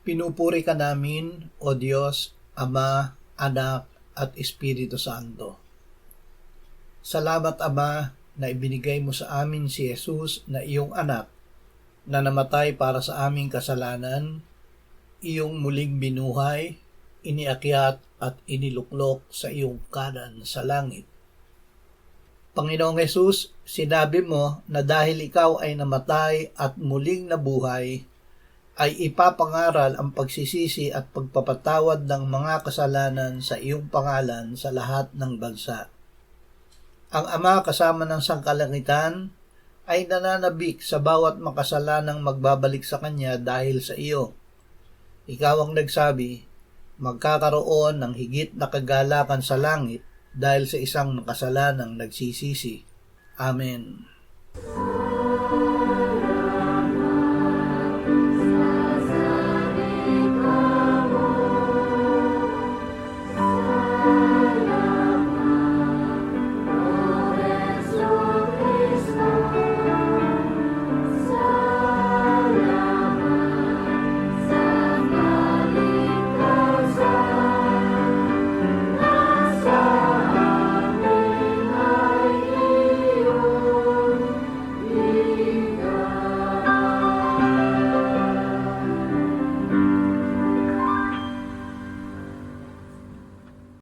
Pinupuri ka namin, O Diyos, Ama, Anak, at Espiritu Santo. Salamat, Ama, na ibinigay mo sa amin si Jesus na iyong anak, na namatay para sa aming kasalanan, iyong muling binuhay, iniakyat at iniluklok sa iyong kanan sa langit. Panginoong Jesus, sinabi mo na dahil ikaw ay namatay at muling nabuhay, ay ipapangaral ang pagsisisi at pagpapatawad ng mga kasalanan sa iyong pangalan sa lahat ng bansa. Ang Ama kasama ng sangkalangitan ay nananabik sa bawat makasalanang magbabalik sa Kanya dahil sa iyo. Ikaw ang nagsabi, magkakaroon ng higit na kagalakan sa langit dahil sa isang makasalanang nagsisisi. Amen.